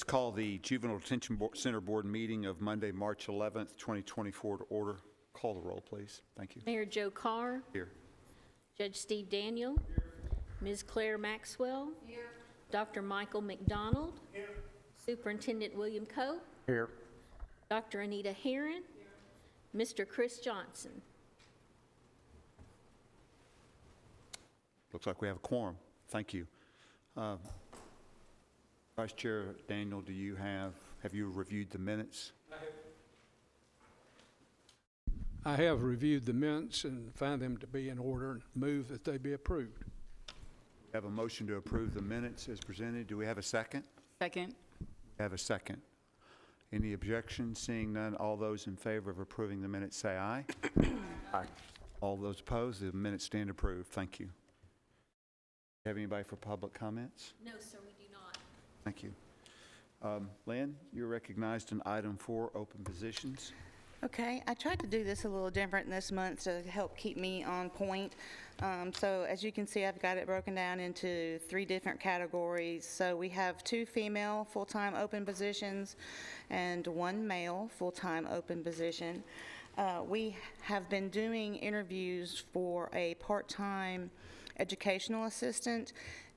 Let's call the Juvenile Detention Center Board meeting of Monday, March 11th, 2024 to order. Call the roll, please. Thank you. Mayor Joe Carr. Here. Judge Steve Daniel. Here. Ms. Claire Maxwell. Here. Dr. Michael McDonald. Here. Superintendent William Cope. Here. Dr. Anita Herron. Here. Mr. Chris Johnson. Looks like we have a quorum. Thank you. Vice Chair Daniel, have you reviewed the minutes? I have reviewed the minutes and find them to be in order and move that they be approved. We have a motion to approve the minutes as presented. Do we have a second? Second. We have a second. Any objections? Seeing none, all those in favor of approving the minutes say aye. Aye. All those opposed, the minutes stand approved. Thank you. Have anybody for public comments? No, sir, we do not. Thank you. Lynn, you're recognized in item 4, open positions. Okay, I tried to do this a little different this month to help keep me on point. So as you can see, I've got it broken down into 3 different categories. So we have 2 female full-time open positions and 1 male full-time open position. We have been doing interviews for a part-time educational assistant,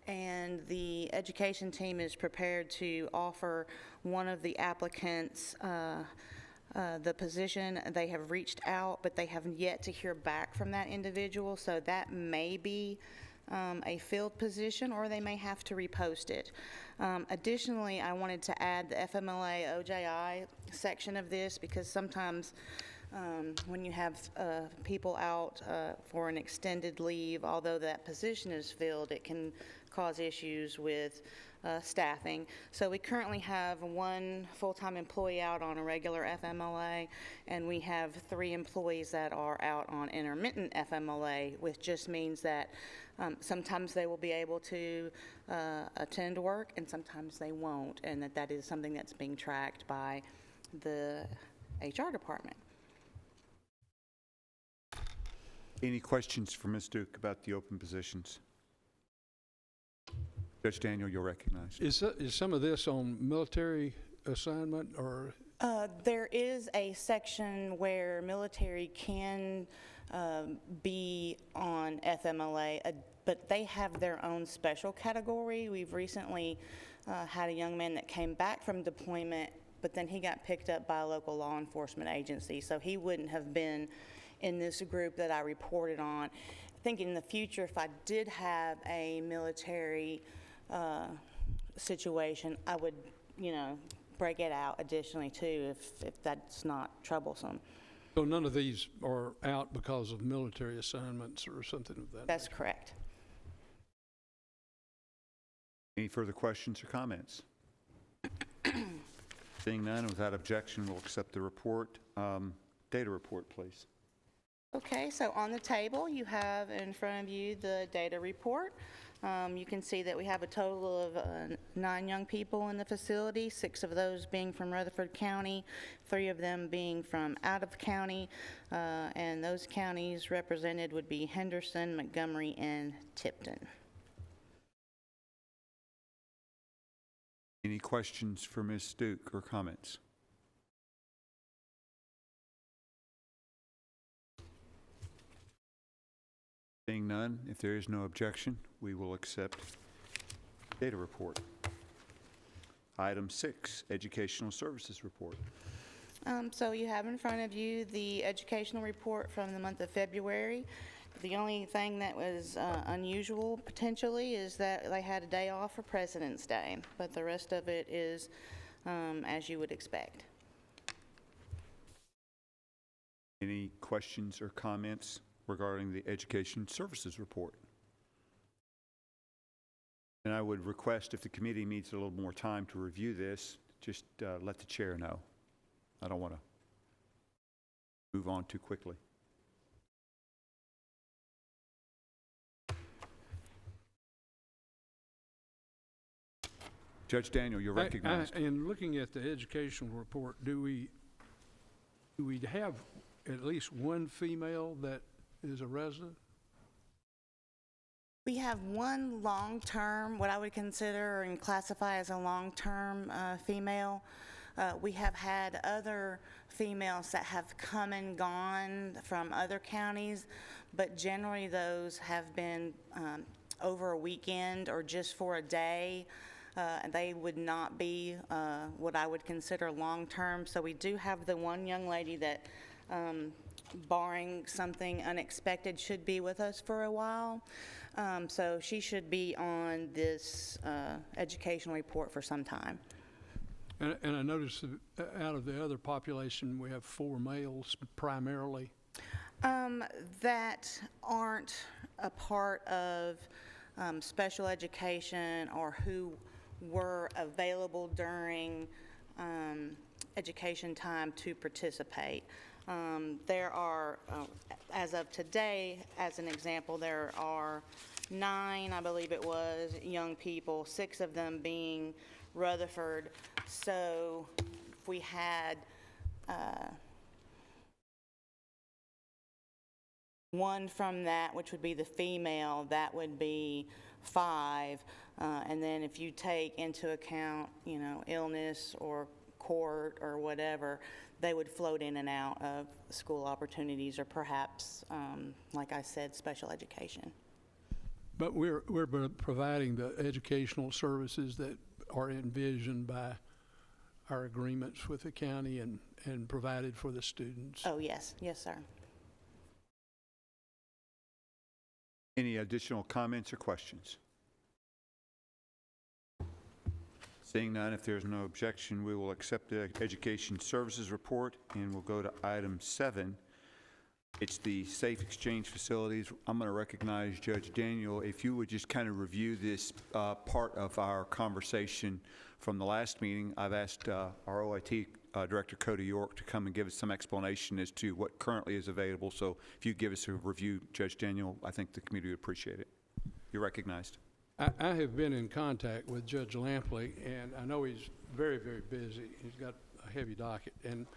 and the education team is prepared to offer one of the applicants the position. They have reached out, but they have yet to hear back from that individual, so that may be a filled position, or they may have to repost it. Additionally, I wanted to add the FMLA OJI section of this, because sometimes when you have people out for an extended leave, although that position is filled, it can cause issues with staffing. So we currently have 1 full-time employee out on a regular FMLA, and we have 3 employees that are out on intermittent FMLA, which just means that sometimes they will be able to attend work and sometimes they won't, and that is something that's being tracked by the HR department. Any questions for Ms. Duke about the open positions? Judge Daniel, you're recognized. Is some of this on military assignment, or? There is a section where military can be on FMLA, but they have their own special category. We've recently had a young man that came back from deployment, but then he got picked up by a local law enforcement agency, so he wouldn't have been in this group that I reported on. I think in the future, if I did have a military situation, I would, break it out additionally too, if that's not troublesome. So none of these are out because of military assignments or something of that? That's correct. Any further questions or comments? Seeing none, without objection, we'll accept the report. Data report, please. Okay, so on the table, you have in front of you the data report. You can see that we have a total of 9 young people in the facility, 6 of those being from Rutherford County, 3 of them being from out of county, and those counties represented would be Henderson, Montgomery, and Tipton. Any questions for Ms. Duke or comments? Seeing none, if there is no objection, we will accept data report. Item 6, educational services report. So you have in front of you the educational report from the month of February. The only thing that was unusual potentially is that they had a day off for President's Day, but the rest of it is as you would expect. Any questions or comments regarding the education services report? And I would request, if the committee needs a little more time to review this, just let the chair know. I don't want to move on too quickly. Judge Daniel, you're recognized. In looking at the educational report, do we have at least 1 female that is a resident? We have one long-term, what I would consider and classify as a long-term female. We have had other females that have come and gone from other counties, but generally those have been over a weekend or just for a day. They would not be what I would consider long-term. So we do have the one young lady that, barring something unexpected, should be with us for a while. So she should be on this educational report for some time. And I noticed that out of the other population, we have 4 males primarily. That aren't a part of special education or who were available during education time to participate. There are, as of today, as an example, there are 9, I believe it was, young people, 6 of them being Rutherford. So if we had one from that, which would be the female, that would be 5. And then if you take into account, illness or court or whatever, they would float in and out of school opportunities or perhaps, like I said, special education. But we're providing the educational services that are envisioned by our agreements with the county and provided for the students. Oh, yes. Yes, sir. Any additional comments or questions? Seeing none, if there's no objection, we will accept the Education Services Report, and we'll go to item 7. It's the Safe Exchange Facilities. I'm going to recognize Judge Daniel. If you would just kind of review this part of our conversation from the last meeting. I've asked our OIT Director, Cody York, to come and give us some explanation as to what currently is available. So if you give us a review, Judge Daniel, I think the community would appreciate it. You're recognized. I have been in contact with Judge Lampley, and I know he's very, very busy. He's got a heavy docket. And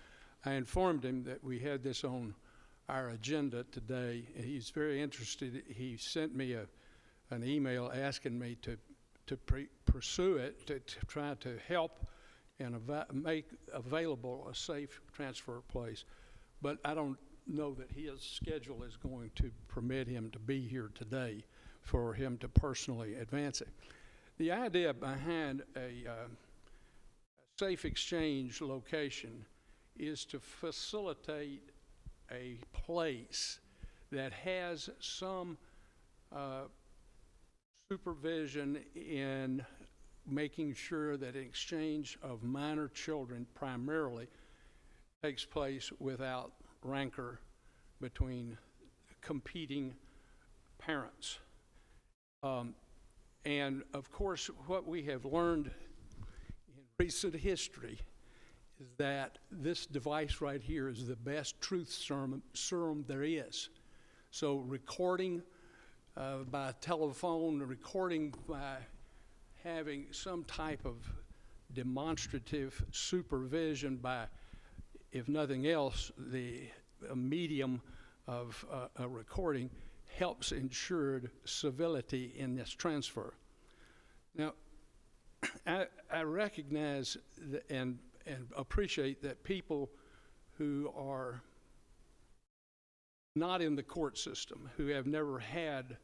I informed him that we had this on our agenda today. He's very interested. He sent me an email asking me to pursue it, to try to help and make available a safe transfer place. But I don't know that his schedule is going to permit him to be here today for him to personally advance it. The idea behind a safe exchange location is to facilitate a place that has some supervision in making sure that an exchange of minor children primarily takes place without rancor between competing parents. And of course, what we have learned in recent history is that this device right here is the best truth serum there is. So recording by telephone, recording by having some type of demonstrative supervision by, if nothing else, a medium of a recording helps ensure civility in this transfer. Now, I recognize and appreciate that people who are not in the court system, who have never had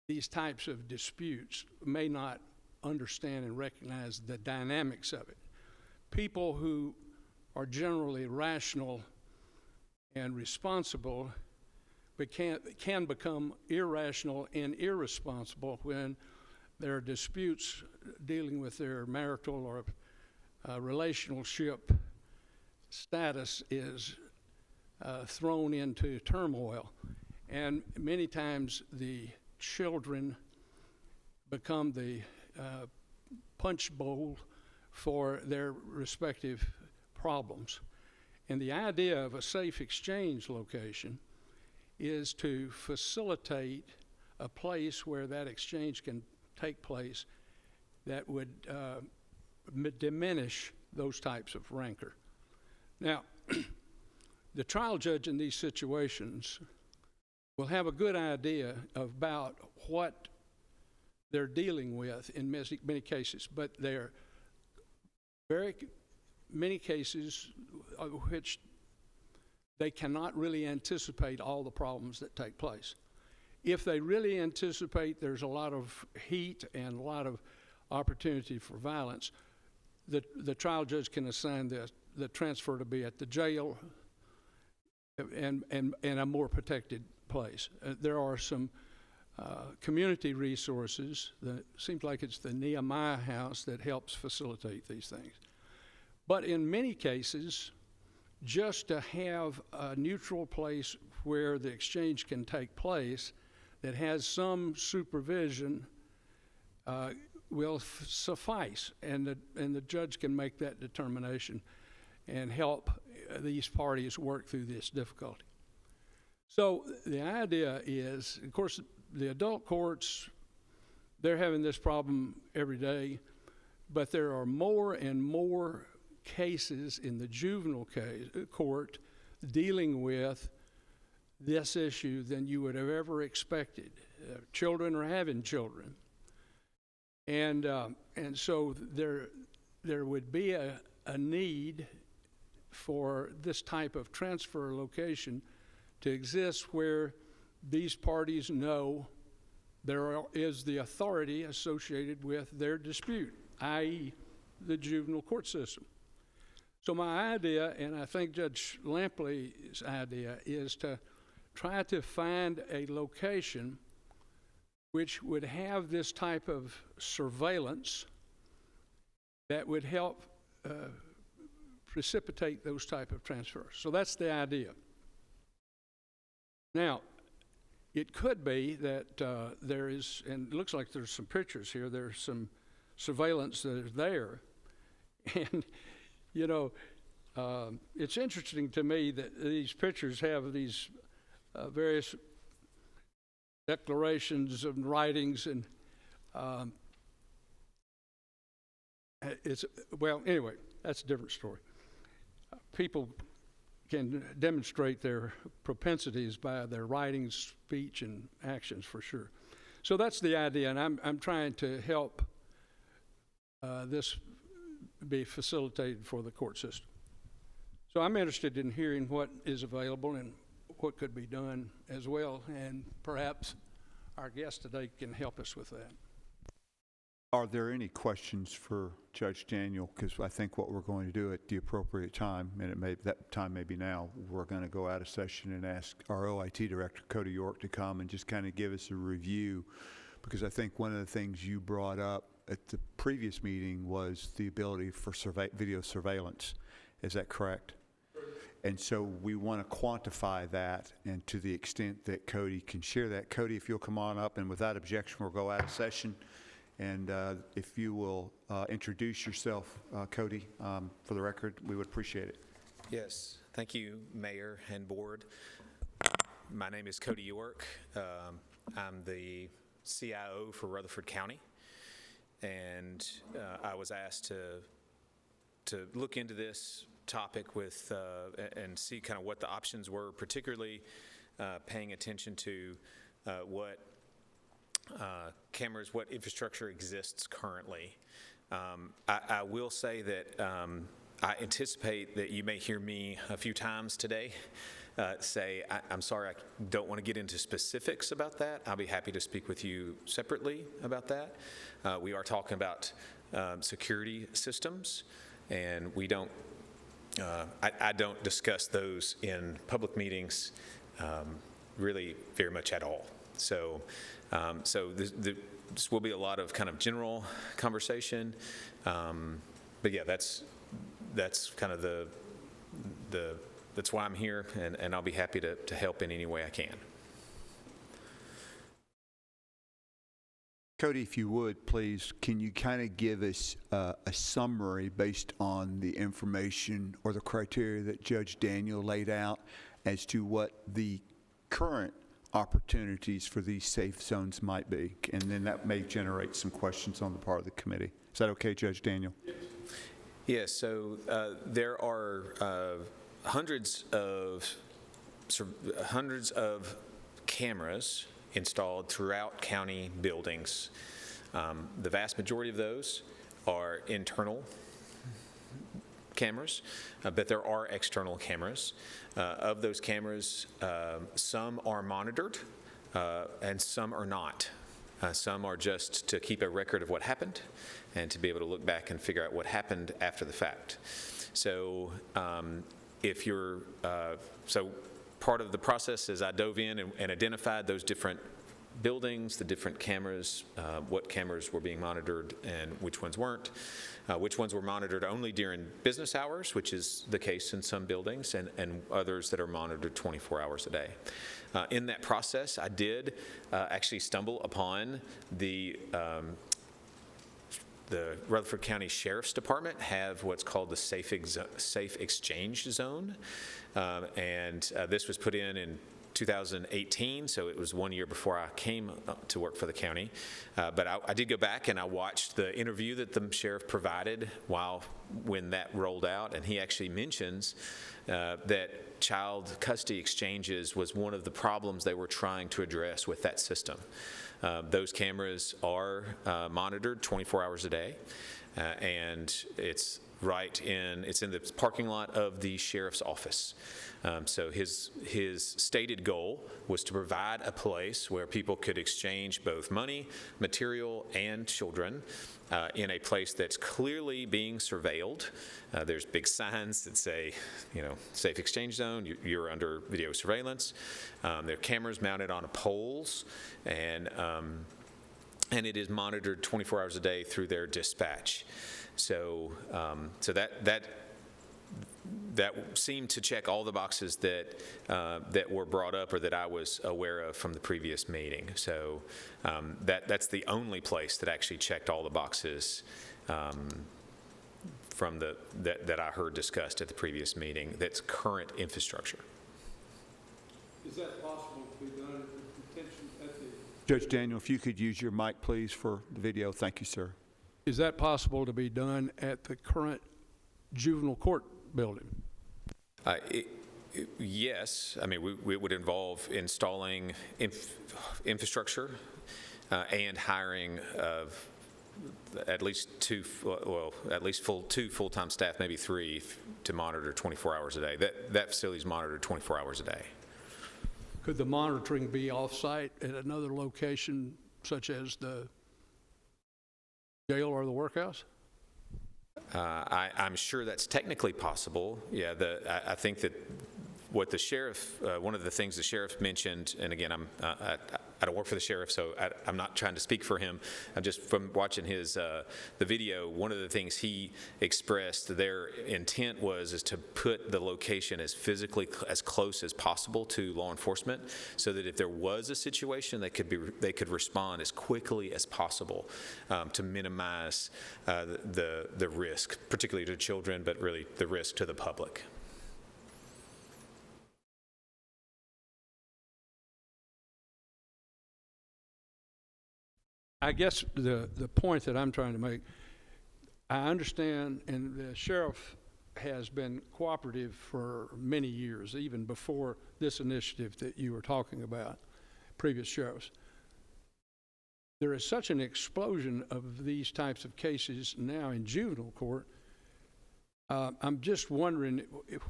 these types of disputes, may not understand and recognize the dynamics of it. People who are generally rational and responsible but can become irrational and irresponsible when there are disputes dealing with their marital or relationship status is thrown into turmoil. And many times the children become the punch bowl for their respective problems. And the idea of a safe exchange location is to facilitate a place where that exchange can take place that would diminish those types of rancor. Now, the trial judge in these situations will have a good idea about what they're dealing with in many cases, but there are very many cases which they cannot really anticipate all the problems that take place. If they really anticipate there's a lot of heat and a lot of opportunity for violence, the trial judge can assign the transfer to be at the jail and a more protected place. There are some community resources. It seems like it's the Nehemiah House that helps facilitate these things. But in many cases, just to have a neutral place where the exchange can take place that has some supervision will suffice, and the judge can make that determination and help these parties work through this difficulty. So the idea is, of course, the adult courts, they're having this problem every day, but there are more and more cases in the juvenile court dealing with this issue than you would have ever expected. Children are having children. And so there would be a need for this type of transfer location to exist where these parties know there is the authority associated with their dispute, i.e. the juvenile court system. So my idea, and I think Judge Lampley's idea, is to try to find a location which would have this type of surveillance that would help precipitate those type of transfers. So that's the idea. Now, it could be that there is, and it looks like there's some pictures here, there's some surveillance that is there. And, you know, it's interesting to me that these pictures have these various declarations and writings, and well, anyway, that's a different story. People can demonstrate their propensities by their writings, speech, and actions for sure. So that's the idea, and I'm trying to help this be facilitated for the court system. So I'm interested in hearing what is available and what could be done as well, and perhaps our guest today can help us with that. Are there any questions for Judge Daniel? Because I think what we're going to do at the appropriate time, and that time may be now, we're going to go out of session and ask our OIT Director, Cody York, to come and just kind of give us a review, because I think one of the things you brought up at the previous meeting was the ability for video surveillance. Is that correct? And so we want to quantify that, and to the extent that Cody can share that. Cody, if you'll come on up, and without objection, we'll go out of session. And if you will introduce yourself, Cody, for the record, we would appreciate it. Yes, thank you, Mayor and Board. My name is Cody York. I'm the CIO for Rutherford County, and I was asked to look into this topic with and see kind of what the options were, particularly paying attention to what cameras, what infrastructure exists currently. I will say that I anticipate that you may hear me a few times today say, I'm sorry, I don't want to get into specifics about that. I'll be happy to speak with you separately about that. We are talking about security systems, and we don't, I don't discuss those in public meetings really very much at all. So, this will be a lot of kind of general conversation, but yeah, that's kind of that's why I'm here, and I'll be happy to help in any way I can. Cody, if you would, please, can you kind of give us a summary based on the information or the criteria that Judge Daniel laid out as to what the current opportunities for these safe zones might be? And then that may generate some questions on the part of the committee. Is that okay, Judge Daniel? Yes, so there are hundreds of cameras installed throughout county buildings. The vast majority of those are internal cameras, but there are external cameras. Of those cameras, some are monitored and some are not. Some are just to keep a record of what happened and to be able to look back and figure out what happened after the fact. So if you're, so part of the process is I dove in and identified those different buildings, the different cameras, what cameras were being monitored and which ones weren't, which ones were monitored only during business hours, which is the case in some buildings, and others that are monitored 24 hours a day. In that process, I did actually stumble upon the Rutherford County Sheriff's Department have what's called the Safe Exchange Zone, and this was put in 2018, so it was 1 year before I came to work for the county. But I did go back and I watched the interview that the sheriff provided when that rolled out, and he actually mentions that child custody exchanges was one of the problems they were trying to address with that system. Those cameras are monitored 24 hours a day, and it's in the parking lot of the sheriff's office. So his stated goal was to provide a place where people could exchange both money, material, and children in a place that's clearly being surveilled. There's big signs that say, safe exchange zone, you're under video surveillance. There are cameras mounted on poles, and it is monitored 24 hours a day through their dispatch. So that seemed to check all the boxes that were brought up or that I was aware of from the previous meeting. So that's the only place that actually checked all the boxes from that I heard discussed at the previous meeting. That's current infrastructure. Is that possible to be done at the detention at the? Judge Daniel, if you could use your mic, please, for the video. Thank you, sir. Is that possible to be done at the current juvenile court building? Yes. I mean, we would involve installing infrastructure and hiring of at least two full-time staff, maybe three, to monitor 24 hours a day. That facility is monitored 24 hours a day. Could the monitoring be off-site at another location, such as the jail or the workhouse? I'm sure that's technically possible. Yeah, I think that what the sheriff, one of the things the sheriff mentioned, and again, I don't work for the sheriff, so I'm not trying to speak for him. I'm just from watching his the video. One of the things he expressed, their intent is to put the location as physically as close as possible to law enforcement, so that if there was a situation, they could respond as quickly as possible to minimize the risk, particularly to children, but really the risk to the public. I guess the point that I'm trying to make, I understand, and the sheriff has been cooperative for many years, even before this initiative that you were talking about, previous sheriffs. There is such an explosion of these types of cases now in juvenile court. I'm just wondering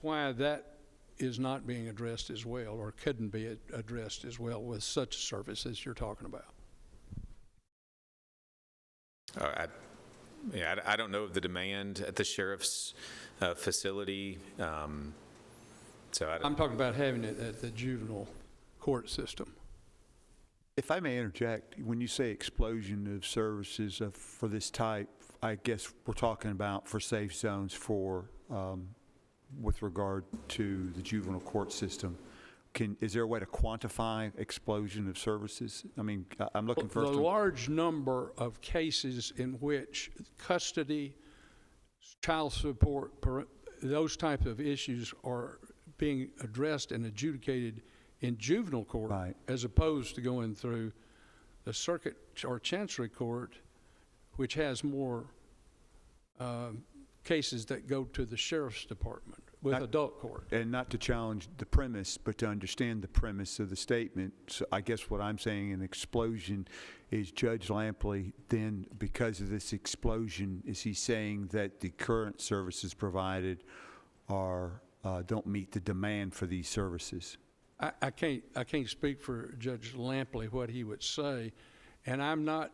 why that is not being addressed as well, or couldn't be addressed as well with such a service as you're talking about. I don't know of the demand at the sheriff's facility. I'm talking about having it at the juvenile court system. If I may interject, when you say explosion of services for this type, I guess we're talking about for safe zones with regard to the juvenile court system. Is there a way to quantify explosion of services? I mean, I'm looking for the large number of cases in which custody, child support, those types of issues are being addressed and adjudicated in juvenile court, right, as opposed to going through the circuit or chancery court, which has more cases that go to the sheriff's department. with adult court. And not to challenge the premise, but to understand the premise of the statement. So I guess what I'm saying, an explosion, is Judge Lampley then, because of this explosion, is he saying that the current services provided are, don't meet the demand for these services? I can't speak for Judge Lampley what he would say, and I'm not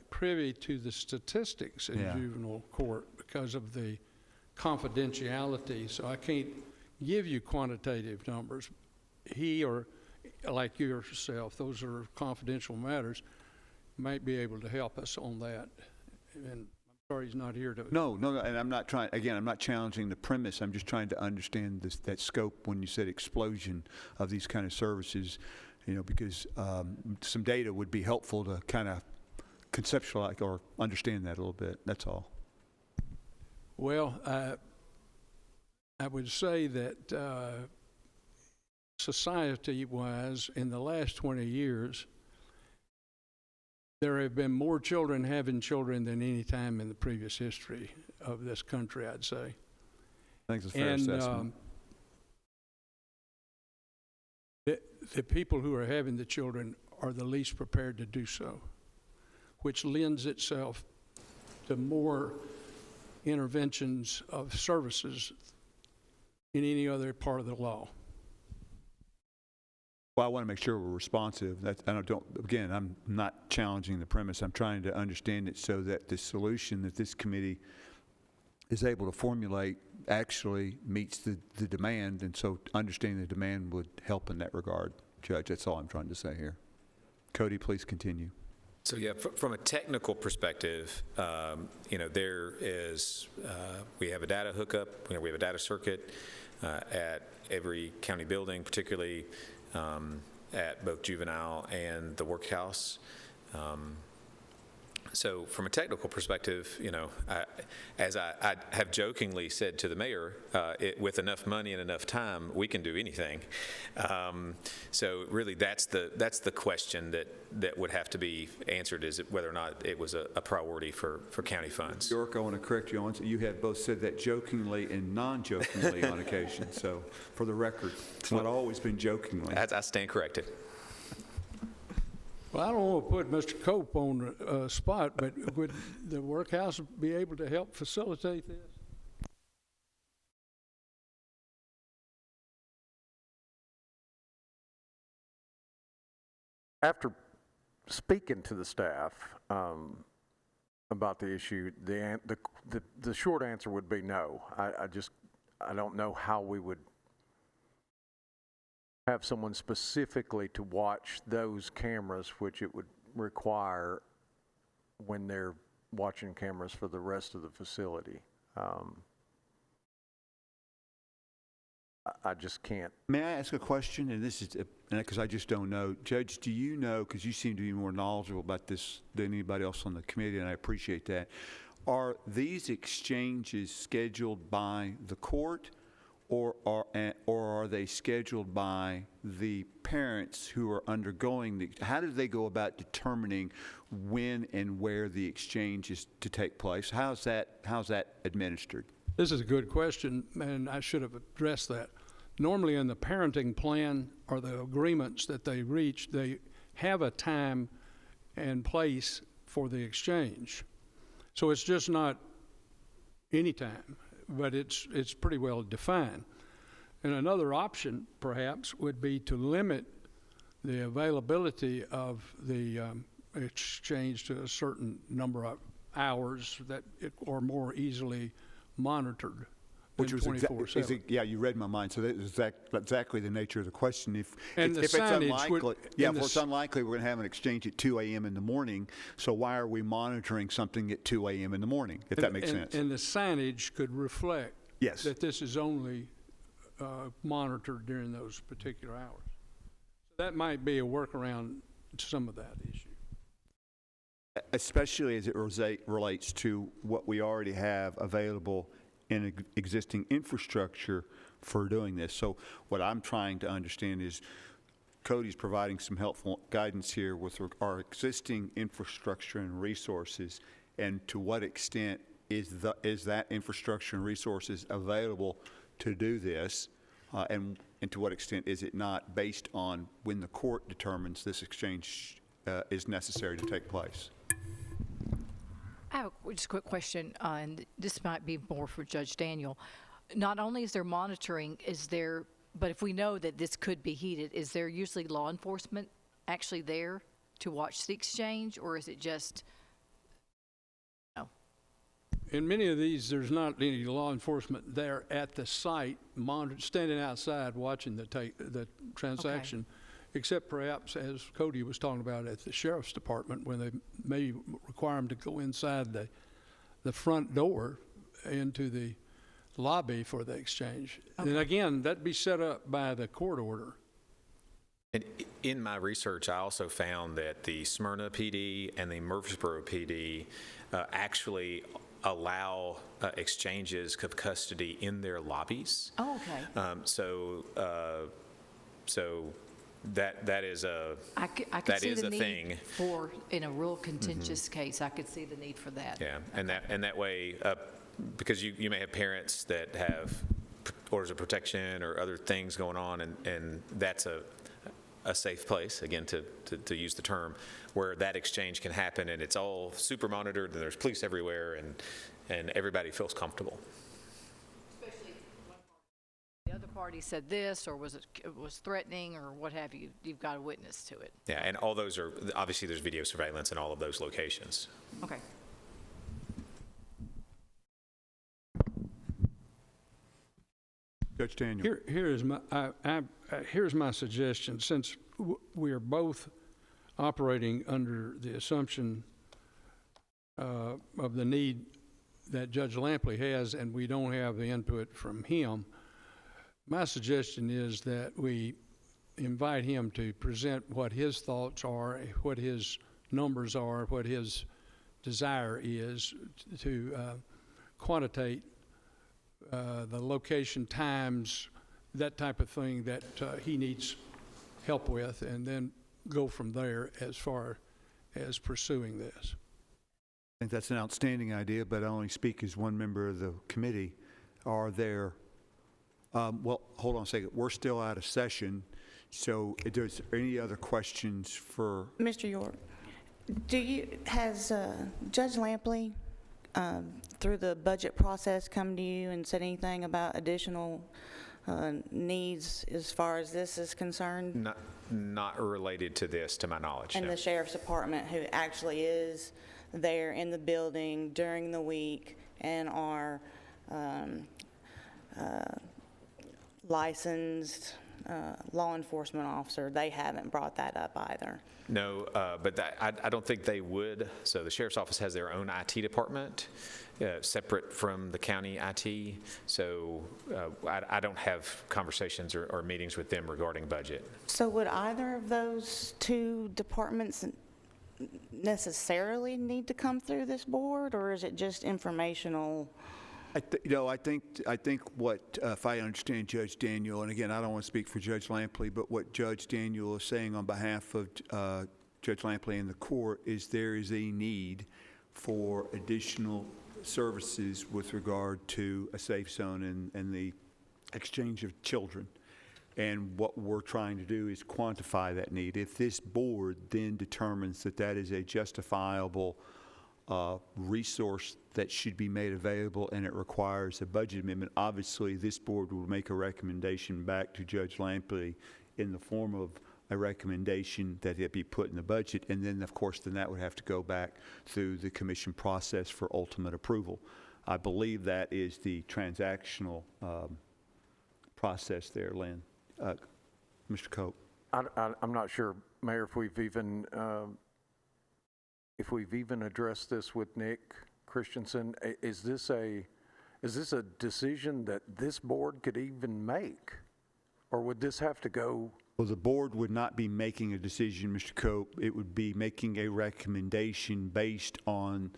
privy to the statistics in Yeah. juvenile court because of the confidentiality, so I can't give you quantitative numbers. He or, like yourself, those are confidential matters, might be able to help us on that. And I'm sorry he's not here to. No, and I'm not trying, again, I'm not challenging the premise. I'm just trying to understand this, that scope when you said explosion of these kind of services, you know, because some data would be helpful to kind of conceptualize or understand that a little bit. That's all. Well, I would say that society-wise, in the last 20 years, there have been more children having children than any time in the previous history of this country, I'd say. I think it's a fair assessment. The people who are having the children are the least prepared to do so, which lends itself to more interventions of services in any other part of the law. Well, I want to make sure we're responsive. Again, I'm not challenging the premise. I'm trying to understand it so that the solution that this committee is able to formulate actually meets the demand, and so understanding the demand would help in that regard. Judge, that's all I'm trying to say here. Cody, please continue. So yeah, from a technical perspective, there is, we have a data hookup, we have a data circuit at every county building, particularly at both Juvenile and the workhouse. So from a technical perspective, as I have jokingly said to the mayor, with enough money and enough time, we can do anything. So really, that's the question that would have to be answered, is whether or not it was a priority for county funds. York, I want to correct you on, you have both said that jokingly and non-jokingly on occasion. So for the record, it's not always been jokingly. I stand corrected. Well, I don't want to put Mr. Cope on the spot, but would the workhouse be able to help facilitate this? After speaking to the staff about the issue, the short answer would be no. I don't know how we would have someone specifically to watch those cameras, which it would require when they're watching cameras for the rest of the facility. I just can't. May I ask a question? And this is, because I just don't know. Judge, do you know, because you seem to be more knowledgeable about this than anybody else on the committee, and I appreciate that, are these exchanges scheduled by the court, or are they scheduled by the parents who are undergoing how do they go about determining when and where the exchange is to take place? How's that administered? This is a good question, and I should have addressed that. Normally in the parenting plan or the agreements that they reach, they have a time and place for the exchange. So it's just not any time, but it's pretty well defined. And another option, perhaps, would be to limit the availability of the exchange to a certain number of hours that are more easily monitored. Which was 24/7. yeah, you read my mind. So that's exactly the nature of the question. If it's signage unlikely, it's unlikely we're going to have an exchange at 2 a.m. in the morning. So why are we monitoring something at 2 a.m. in the morning? If that makes sense. And the signage could reflect that this is only monitored during those particular hours. So that might be a workaround to some of that issue. Especially as it relates to what we already have available in existing infrastructure for doing this. So what I'm trying to understand is Cody's providing some helpful guidance here with our existing infrastructure and resources, and to what extent is that infrastructure and resources available to do this? And to what extent is it not based on when the court determines this exchange is necessary to take place? I have just a quick question, and this might be more for Judge Daniel. Not only is there monitoring, but if we know that this could be heated, is there usually law enforcement actually there to watch the exchange, or is it just, no? In many of these, there's not any law enforcement there at the site, standing outside watching the transaction, except perhaps, as Cody was talking about, at the sheriff's department, when they may require them to go inside the front door into the lobby for the exchange. And again, that'd be set up by the court order. And in my research, I also found that the Smyrna PD and the Murfreesboro PD actually allow exchanges of custody in their lobbies. Oh, okay. So that is a I could that see is the a need thing. for, in a real contentious case, I could see the need for that. Yeah, and that way, because you may have parents that have orders of protection or other things going on, and that's a safe place, again, to use the term, where that exchange can happen, and it's all super monitored, and there's police everywhere, and everybody feels comfortable. Especially when the other party said this, or was threatening, or what have you. You've got a witness to it. Yeah, and all those are, obviously, there's video surveillance in all of those locations. Okay. Judge Daniel. Here's my suggestion. Since we are both operating under the assumption of the need that Judge Lampley has, and we don't have the input from him, my suggestion is that we invite him to present what his thoughts are, what his numbers are, what his desire is to quantitate the location, times, that type of thing that he needs help with, and then go from there as far as pursuing this. I think that's an outstanding idea, but I only speak as one member of the committee. Are there, well, hold on a second. We're still out of session, so is there any other questions for? Mr. York, has Judge Lampley, through the budget process, come to you and said anything about additional needs as far as this is concerned? Not related to this, to my knowledge. And no. the sheriff's department, who actually is there in the building during the week and are licensed law enforcement officer, they haven't brought that up either. No, but I don't think they would. So the sheriff's office has their own IT department, separate from the county IT. So I don't have conversations or meetings with them regarding budget. So would either of those two departments necessarily need to come through this board, or is it just informational? I think what, if I understand Judge Daniel, and again, I don't want to speak for Judge Lampley, but what Judge Daniel is saying on behalf of Judge Lampley and the court is there is a need for additional services with regard to a safe zone and the exchange of children. And what we're trying to do is quantify that need. If this board then determines that that is a justifiable resource that should be made available and it requires a budget amendment, obviously this board will make a recommendation back to Judge Lampley in the form of a recommendation that it be put in the budget, and then of course then that would have to go back through the commission process for ultimate approval. I believe that is the transactional process there, Lynn. Mr. Cope. I'm not sure, Mayor, if we've even addressed this with Nick Christensen. Is this a decision that this board could even make, or would this have to go? Well, the board would not be making a decision, Mr. Cope. It would be making a recommendation based on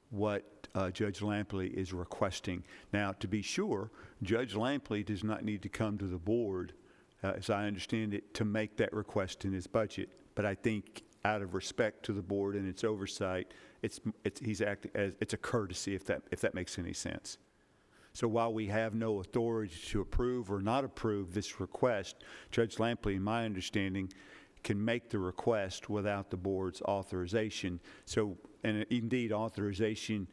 what Judge Lampley is requesting. Now, to be sure, Judge Lampley does not need to come to the board, as I understand it, to make that request in his budget. But I think out of respect to the board and its oversight, he's acting as, it's a courtesy, if that makes any sense. So while we have no authority to approve or not approve this request, Judge Lampley, in my understanding, can make the request without the board's authorization. So, and indeed, authorization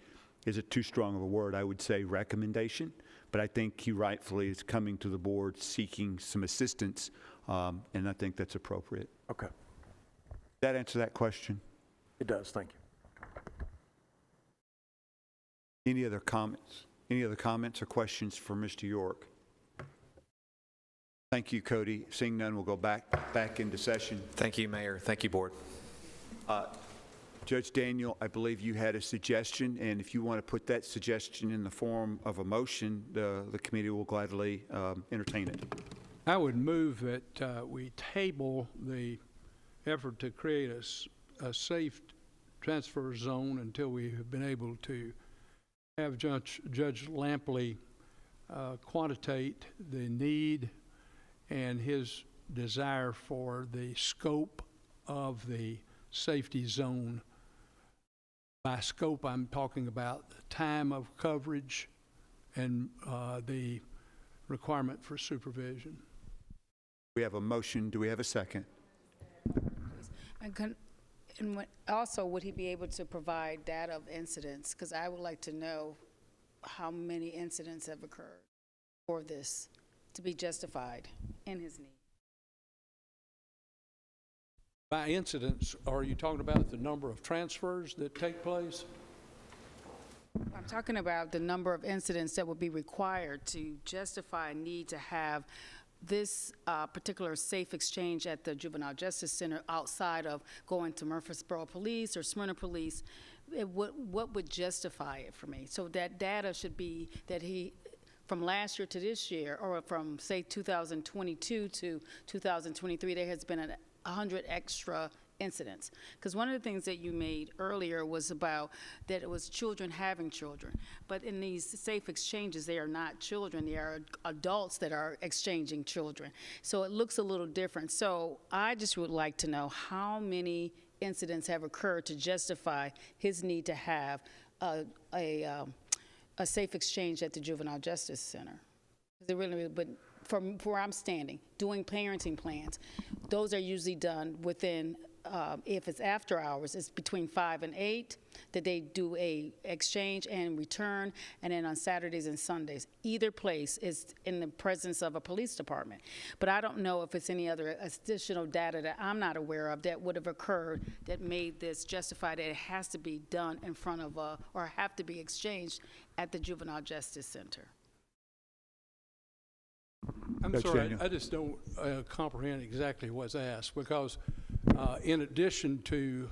is too strong of a word. I would say recommendation, but I think he rightfully is coming to the board seeking some assistance, and I think that's appropriate. Okay, That answer that question? it does, thank you. Any other comments? Any other comments or questions for Mr. York? Thank you, Cody. Seeing none, we'll go back into session. Thank you, Mayor. Thank you, Board. Judge Daniel, I believe you had a suggestion, and if you want to put that suggestion in the form of a motion, the committee will gladly entertain it. I would move that we table the effort to create a safe transfer zone until we have been able to have Judge Lampley quantitate the need and his desire for the scope of the safety zone. By scope, I'm talking about the time of coverage and the requirement for supervision. We have a motion. Do we have a second? Also, would he be able to provide data of incidents? Because I would like to know how many incidents have occurred for this to be justified in his need. By incidents, are you talking about the number of transfers that take place? I'm talking about the number of incidents that would be required to justify a need to have this particular safe exchange at the Juvenile Justice Center outside of going to Murfreesboro Police or Smyrna Police. What would justify it for me? So that data should be that he, from last year to this year, or from, say, 2022 to 2023, there has been 100 extra incidents. Because one of the things that you made earlier was about that it was children having children. But in these safe exchanges, they are not children. They are adults that are exchanging children. So it looks a little different. So I just would like to know how many incidents have occurred to justify his need to have a safe exchange at the Juvenile Justice Center. It really, but from where I'm standing, doing parenting plans, those are usually done within, if it's after hours, it's between 5 and 8 that they do a exchange and return, and then on Saturdays and Sundays. Either place is in the presence of a police department. But I don't know if it's any other additional data that I'm not aware of that would have occurred that made this justify that it has to be done in front of or have to be exchanged at the Juvenile Justice Center. I'm Judge sorry, Daniel. I just don't comprehend exactly what's asked, because in addition to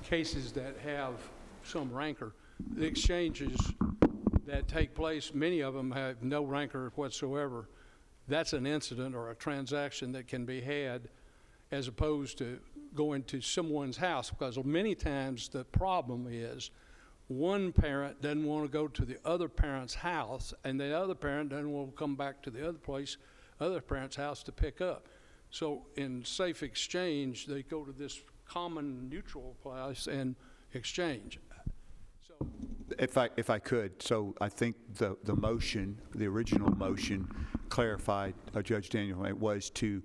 cases that have some rancor, the exchanges that take place, many of them have no rancor whatsoever. That's an incident or a transaction that can be had as opposed to going to someone's house, because many times the problem is one parent doesn't want to go to the other parent's house, and the other parent doesn't want to come back to the other parent's house to pick up. So in safe exchange, they go to this common neutral place and exchange. So If I could, so I think the motion, the original motion clarified, Judge Daniel, it was to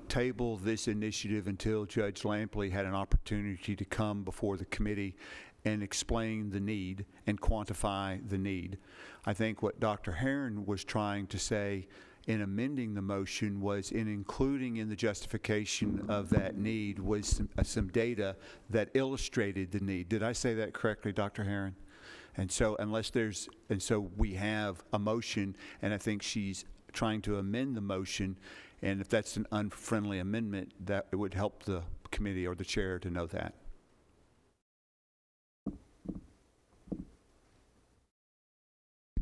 table this initiative until Judge Lampley had an opportunity to come before the committee and explain the need and quantify the need. I think what Dr. Herron was trying to say in amending the motion was in including in the justification of that need was some data that illustrated the need. Did I say that correctly, Dr. Herron? And so so we have a motion, and I think she's trying to amend the motion, and if that's an unfriendly amendment, that it would help the committee or the chair to know that.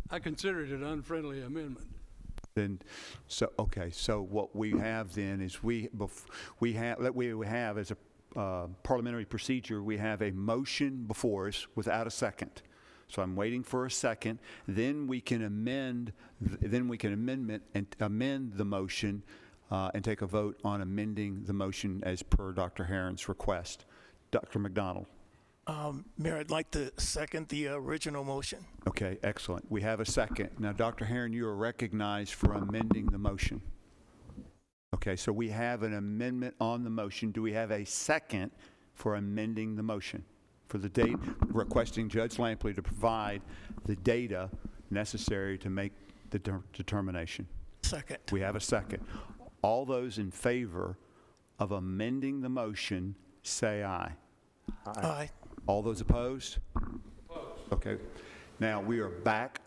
I consider it an unfriendly amendment. Then, so okay. So what we have then is we have as a parliamentary procedure, we have a motion before us without a second. So I'm waiting for a second. Then we can amend. Then we can amend the motion and take a vote on amending the motion as per Dr. Herron's request. Dr. McDonald. Mayor, I'd like to second the original motion. Okay, excellent. We have a second. Now, Dr. Herron, you are recognized for amending the motion. Okay, so we have an amendment on the motion. Do we have a second for amending the motion? For the date, requesting Judge Lampley to provide the data necessary to make the determination. Second. We have a second. All those in favor of amending the motion, say aye. Aye. All those opposed? Okay. Now, we are back,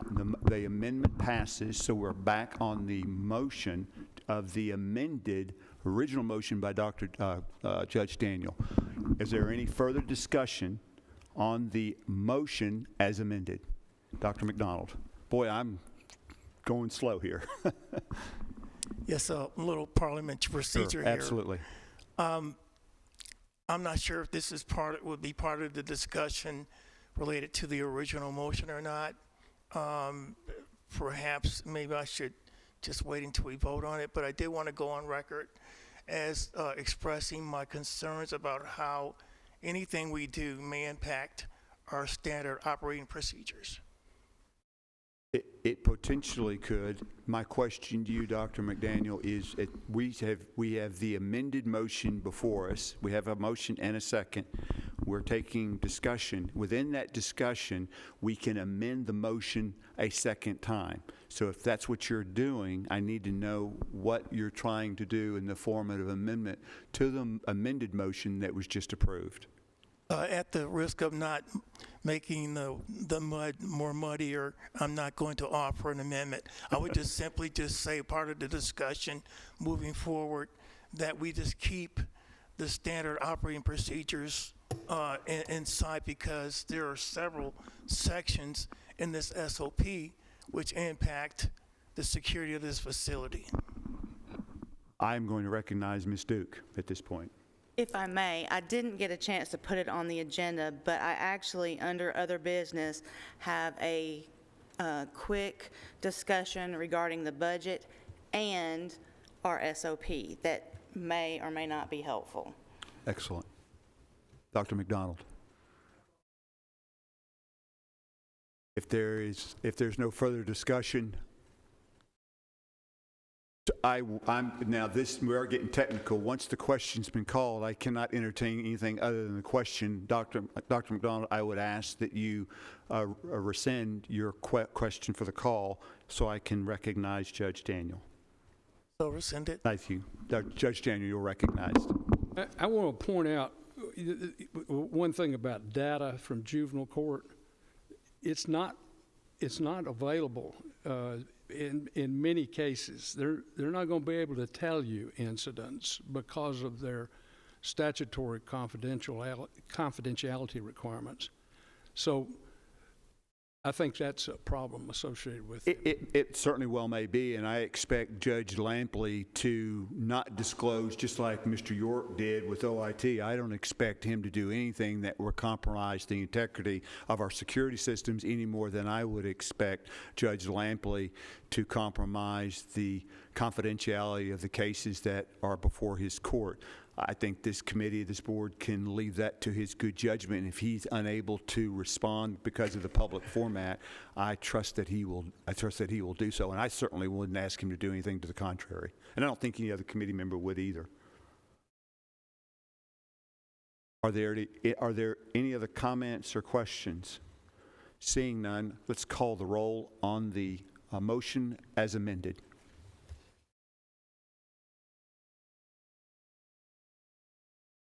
the amendment passes, so we're back on the motion of the amended original motion by Judge Daniel. Is there any further discussion on the motion as amended? Dr. McDonald. Boy, I'm going slow here. Yes, a little parliamentary procedure Sure, here. absolutely. I'm not sure if this is would be part of the discussion related to the original motion or not. Perhaps, maybe I should just wait until we vote on it, but I did want to go on record as expressing my concerns about how anything we do may impact our standard operating procedures. It potentially could. My question to you, Dr. McDaniel, is we have the amended motion before us. We have a motion and a second. We're taking discussion. Within that discussion, we can amend the motion a second time. So if that's what you're doing, I need to know what you're trying to do in the form of amendment to the amended motion that was just approved. At the risk of not making the mud more muddier, I'm not going to offer an amendment. I would just simply just say part of the discussion moving forward that we just keep the standard operating procedures inside, because there are several sections in this SOP which impact the security of this facility. I'm going to recognize Ms. Duke at this point. If I may, I didn't get a chance to put it on the agenda, but I actually, under other business, have a quick discussion regarding the budget and our SOP that may or may not be helpful. Excellent. Dr. McDonald. If there's no further discussion, we are getting technical. Once the question's been called, I cannot entertain anything other than the question. Dr. McDonald, I would ask that you rescind your question for the call so I can recognize Judge Daniel. So rescind it. Thank you. Judge Daniel, you're recognized. I want to point out one thing about data from juvenile court. It's not available in many cases. They're not going to be able to tell you incidents because of their statutory confidentiality requirements. So I think that's a problem associated with it. It certainly well may be, and I expect Judge Lampley to not disclose, just like Mr. York did with OIT. I don't expect him to do anything that will compromise the integrity of our security systems any more than I would expect Judge Lampley to compromise the confidentiality of the cases that are before his court. I think this committee, this board can leave that to his good judgment. If he's unable to respond because of the public format, I trust that he will do so, and I certainly wouldn't ask him to do anything to the contrary. And I don't think any other committee member would either. Are there any other comments or questions? Seeing none, let's call the roll on the motion as amended.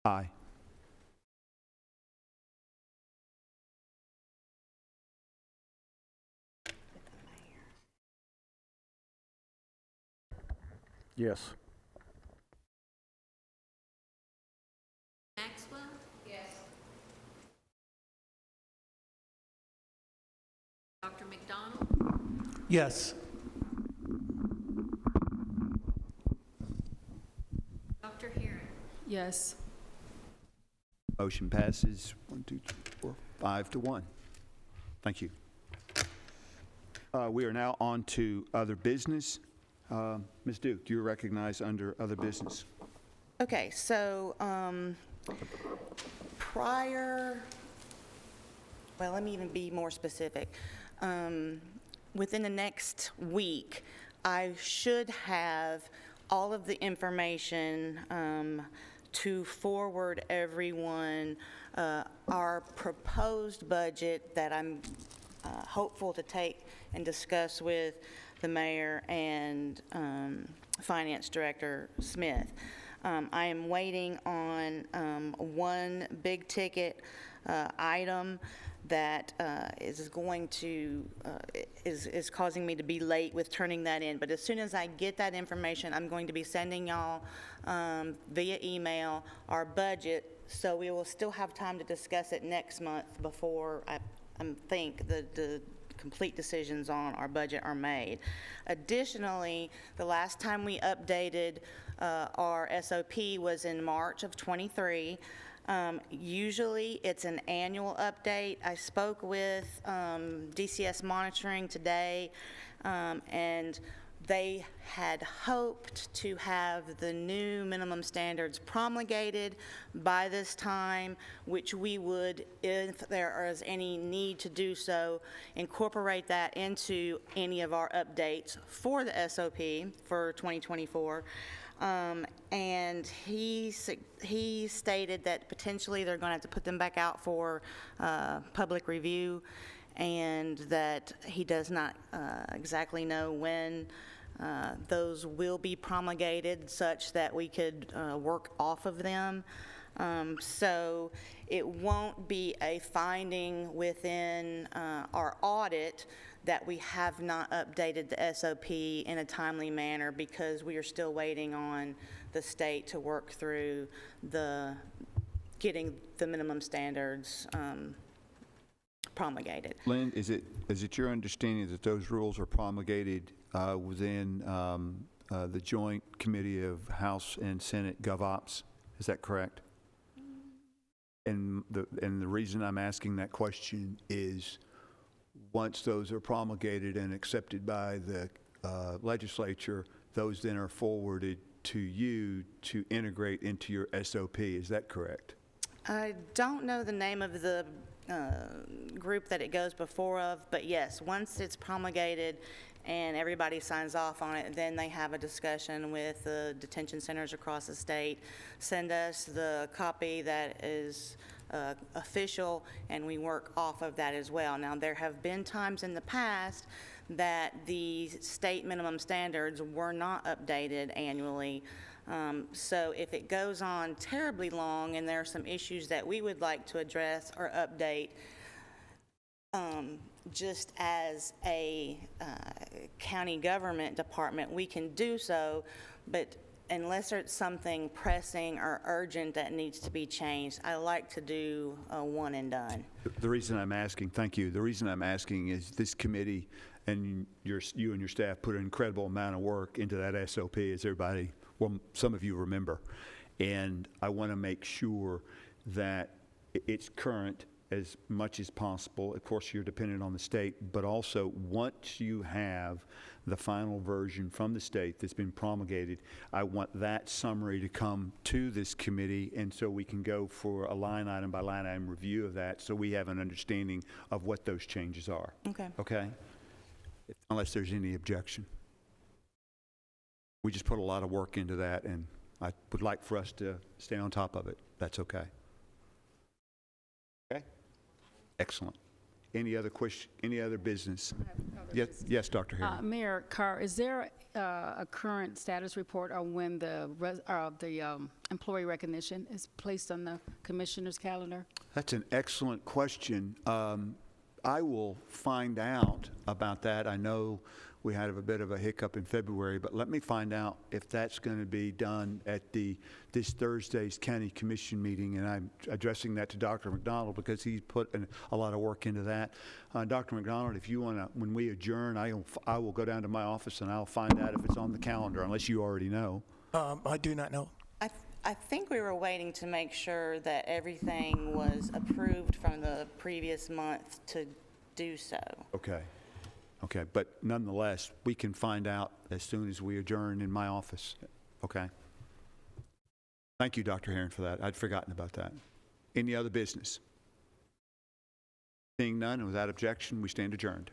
Aye. Yes. Maxwell? Yes. Dr. McDonald? Yes. Dr. Herron? Yes. Motion passes 5-1. Thank you. We are now on to other business. Ms. Duke, you're recognized under other business. Okay, so prior Well, let me even be more specific. Within the next week, I should have all of the information to forward everyone our proposed budget that I'm hopeful to take and discuss with the mayor and Finance Director Smith. I am waiting on one big ticket item that is going to, is causing me to be late with turning that in. But as soon as I get that information, I'm going to be sending y'all via email our budget, so we will still have time to discuss it next month before I think the complete decisions on our budget are made. Additionally, the last time we updated our SOP was in March of '23. Usually, it's an annual update. I spoke with DCS Monitoring today, and they had hoped to have the new minimum standards promulgated by this time, which we would, if there is any need to do so, incorporate that into any of our updates for the SOP for 2024. And he stated that potentially they're going to have to put them back out for public review, and that he does not exactly know when those will be promulgated such that we could work off of them. So it won't be a finding within our audit that we have not updated the SOP in a timely manner, because we are still waiting on the state to work through getting the minimum standards promulgated. Lynn, is it your understanding that those rules are promulgated within the Joint Committee of House and Senate GovOps? Is that correct? And the reason I'm asking that question is, once those are promulgated and accepted by the legislature, those then are forwarded to you to integrate into your SOP. Is that correct? I don't know the name of the group that it goes before of, but yes, once it's promulgated and everybody signs off on it, then they have a discussion with the detention centers across the state, send us the copy that is official, and we work off of that as well. Now, there have been times in the past that the state minimum standards were not updated annually. So if it goes on terribly long and there are some issues that we would like to address or update, just as a county government department, we can do so, but unless there's something pressing or urgent that needs to be changed, I like to do a one and done. The reason I'm asking, thank you, the reason I'm asking is this committee and you and your staff put an incredible amount of work into that SOP, as everybody, well, some of you remember. And I want to make sure that it's current as much as possible. Of course, you're dependent on the state, but also once you have the final version from the state that's been promulgated, I want that summary to come to this committee, and so we can go for a line item by line item review of that, so we have an understanding of what those changes are. Okay. Okay? Unless there's any objection. We just put a lot of work into that, and I would like for us to stay on top of it. That's okay. Okay? Excellent. Any other question, any other business? Yes, Dr. Harris. Mayor Carr, is there a current status report on when the employee recognition is placed on the commissioner's calendar? That's an excellent question. I will find out about that. I know we had a bit of a hiccup in February, but let me find out if that's going to be done at this Thursday's county commission meeting, and I'm addressing that to Dr. McDonald because he's put a lot of work into that. Dr. McDonald, if you want to, when we adjourn, I will go down to my office and I'll find out if it's on the calendar, unless you already know. I do not know. I think we were waiting to make sure that everything was approved from the previous month to do so. Okay. Okay, but nonetheless, we can find out as soon as we adjourn in my office. Okay. Thank you, Dr. Herron, for that. I'd forgotten about that. Any other business? Seeing none and without objection, we stand adjourned.